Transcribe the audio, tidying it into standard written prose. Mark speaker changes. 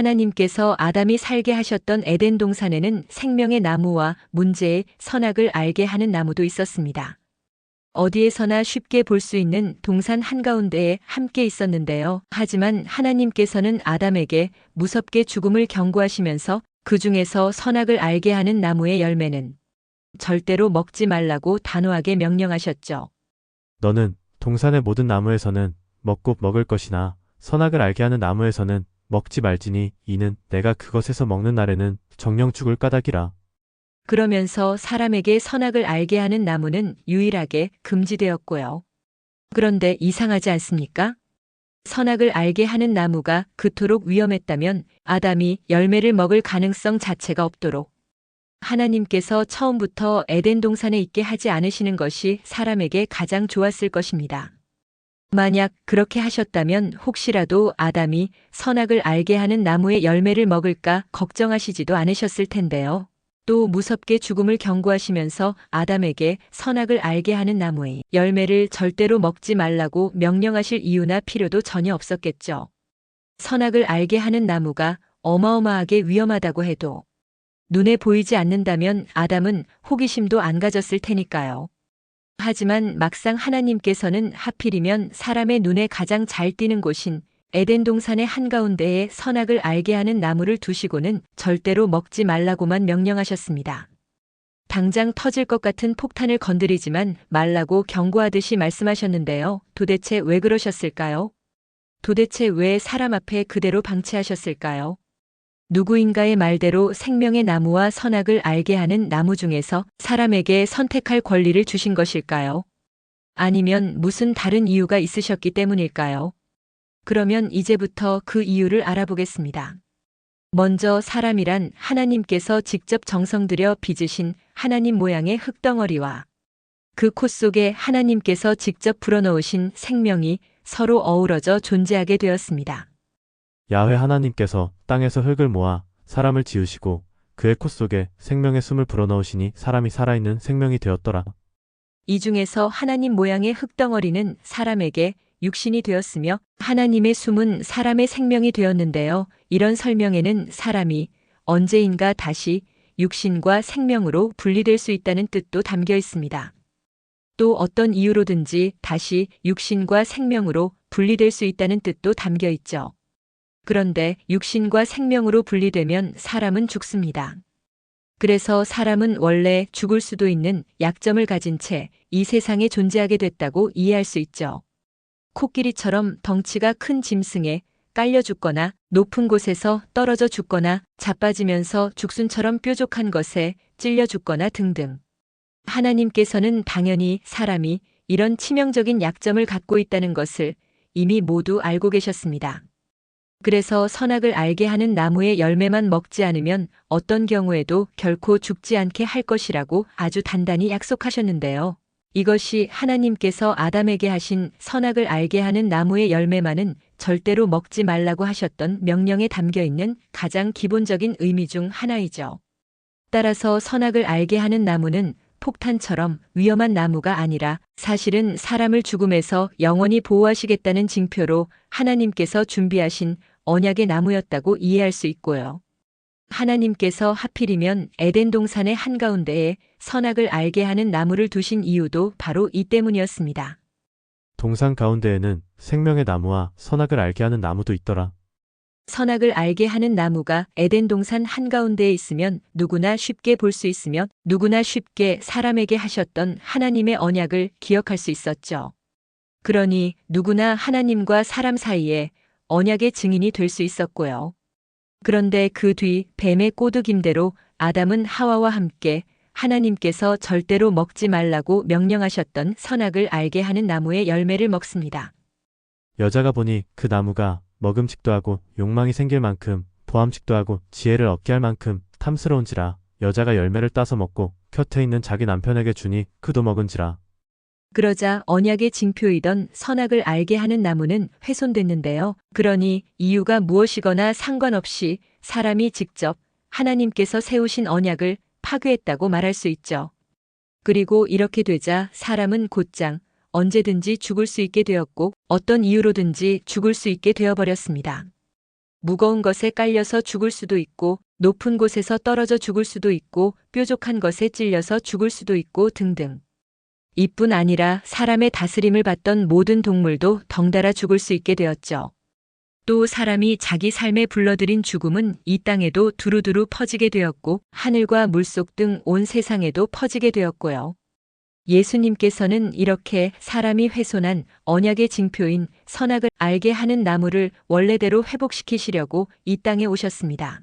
Speaker 1: 하나님께서 아담이 살게 하셨던 에덴 동산에는 생명의 나무와 문제의 선악을 알게 하는 나무도 있었습니다. 어디에서나 쉽게 볼 수 있는 동산 한가운데에 함께 있었는데요. 하지만 하나님께서는 아담에게 무섭게 죽음을 경고하시면서 그 중에서 선악을 알게 하는 나무의 열매는 절대로 먹지 말라고 단호하게 명령하셨죠.
Speaker 2: 너는 동산의 모든 나무에서는 먹고 먹을 것이나 선악을 알게 하는 나무에서는 먹지 말지니 이는 내가 그것에서 먹는 날에는 정령 죽을 까닭이라.
Speaker 1: 그러면서 사람에게 선악을 알게 하는 나무는 유일하게 금지되었고요. 그런데 이상하지 않습니까? 선악을 알게 하는 나무가 그토록 위험했다면 아담이 열매를 먹을 가능성 자체가 없도록 하나님께서 처음부터 에덴 동산에 있게 하지 않으시는 것이 사람에게 가장 좋았을 것입니다. 만약 그렇게 하셨다면 혹시라도 아담이 선악을 알게 하는 나무의 열매를 먹을까 걱정하시지도 않으셨을 텐데요. 또 무섭게 죽음을 경고하시면서 아담에게 선악을 알게 하는 나무의 열매를 절대로 먹지 말라고 명령하실 이유나 필요도 전혀 없었겠죠. 선악을 알게 하는 나무가 어마어마하게 위험하다고 해도 눈에 보이지 않는다면 아담은 호기심도 안 가졌을 테니까요. 하지만 막상 하나님께서는 하필이면 사람의 눈에 가장 잘 띄는 곳인 에덴 동산의 한가운데에 선악을 알게 하는 나무를 두시고는 절대로 먹지 말라고만 명령하셨습니다. 당장 터질 것 같은 폭탄을 건드리지만 말라고 경고하듯이 말씀하셨는데요. 도대체 왜 그러셨을까요? 도대체 왜 사람 앞에 그대로 방치하셨을까요? 누구인가의 말대로 생명의 나무와 선악을 알게 하는 나무 중에서 사람에게 선택할 권리를 주신 것일까요? 아니면 무슨 다른 이유가 있으셨기 때문일까요? 그러면 이제부터 그 이유를 알아보겠습니다. 먼저 사람이란 하나님께서 직접 정성 들여 빚으신 하나님 모양의 흙덩어리와 그 코 속에 하나님께서 직접 불어넣으신 생명이 서로 어우러져 존재하게 되었습니다.
Speaker 2: 야훼 하나님께서 땅에서 흙을 모아 사람을 지으시고 그의 코 속에 생명의 숨을 불어넣으시니 사람이 살아있는 생명이 되었더라.
Speaker 1: 이 중에서 하나님 모양의 흙덩어리는 사람에게 육신이 되었으며 하나님의 숨은 사람의 생명이 되었는데요. 이런 설명에는 사람이 언제인가 다시 육신과 생명으로 분리될 수 있다는 뜻도 담겨 있습니다. 또 어떤 이유로든지 다시 육신과 생명으로 분리될 수 있다는 뜻도 담겨 있죠. 그런데 육신과 생명으로 분리되면 사람은 죽습니다. 그래서 사람은 원래 죽을 수도 있는 약점을 가진 채 이 세상에 존재하게 됐다고 이해할 수 있죠. 코끼리처럼 덩치가 큰 짐승에 깔려 죽거나 높은 곳에서 떨어져 죽거나 자빠지면서 죽순처럼 뾰족한 것에 찔려 죽거나 등등. 하나님께서는 당연히 사람이 이런 치명적인 약점을 갖고 있다는 것을 이미 모두 알고 계셨습니다. 그래서 선악을 알게 하는 나무의 열매만 먹지 않으면 어떤 경우에도 결코 죽지 않게 할 것이라고 아주 단단히 약속하셨는데요. 이것이 하나님께서 아담에게 하신 선악을 알게 하는 나무의 열매만은 절대로 먹지 말라고 하셨던 명령에 담겨 있는 가장 기본적인 의미 중 하나이죠. 따라서 선악을 알게 하는 나무는 폭탄처럼 위험한 나무가 아니라 사실은 사람을 죽음에서 영원히 보호하시겠다는 징표로 하나님께서 준비하신 언약의 나무였다고 이해할 수 있고요. 하나님께서 하필이면 에덴 동산의 한가운데에 선악을 알게 하는 나무를 두신 이유도 바로 이 때문이었습니다.
Speaker 2: 동산 가운데에는 생명의 나무와 선악을 알게 하는 나무도 있더라.
Speaker 1: 선악을 알게 하는 나무가 에덴 동산 한가운데에 있으면 누구나 쉽게 볼 수 있으며 누구나 쉽게 사람에게 하셨던 하나님의 언약을 기억할 수 있었죠. 그러니 누구나 하나님과 사람 사이에 언약의 증인이 될 수 있었고요. 그런데 그 뒤 뱀의 꼬드김대로 아담은 하와와 함께 하나님께서 절대로 먹지 말라고 명령하셨던 선악을 알게 하는 나무의 열매를 먹습니다.
Speaker 2: 여자가 보니 그 나무가 먹음직도 하고 욕망이 생길 만큼 보암직도 하고 지혜를 얻게 할 만큼 탐스러운지라 여자가 열매를 따서 먹고 곁에 있는 자기 남편에게 주니 그도 먹은지라.
Speaker 1: 그러자 언약의 징표이던 선악을 알게 하는 나무는 훼손됐는데요. 그러니 이유가 무엇이거나 상관없이 사람이 직접 하나님께서 세우신 언약을 파괴했다고 말할 수 있죠. 그리고 이렇게 되자 사람은 곧장 언제든지 죽을 수 있게 되었고 어떤 이유로든지 죽을 수 있게 되어버렸습니다. 무거운 것에 깔려서 죽을 수도 있고, 높은 곳에서 떨어져 죽을 수도 있고, 뾰족한 것에 찔려서 죽을 수도 있고 등등. 이뿐 아니라 사람의 다스림을 받던 모든 동물도 덩달아 죽을 수 있게 되었죠. 또 사람이 자기 삶에 불러들인 죽음은 이 땅에도 두루두루 퍼지게 되었고, 하늘과 물속 등 온 세상에도 퍼지게 되었고요. 예수님께서는 이렇게 사람이 훼손한 언약의 징표인 선악을 알게 하는 나무를 원래대로 회복시키시려고 이 땅에 오셨습니다.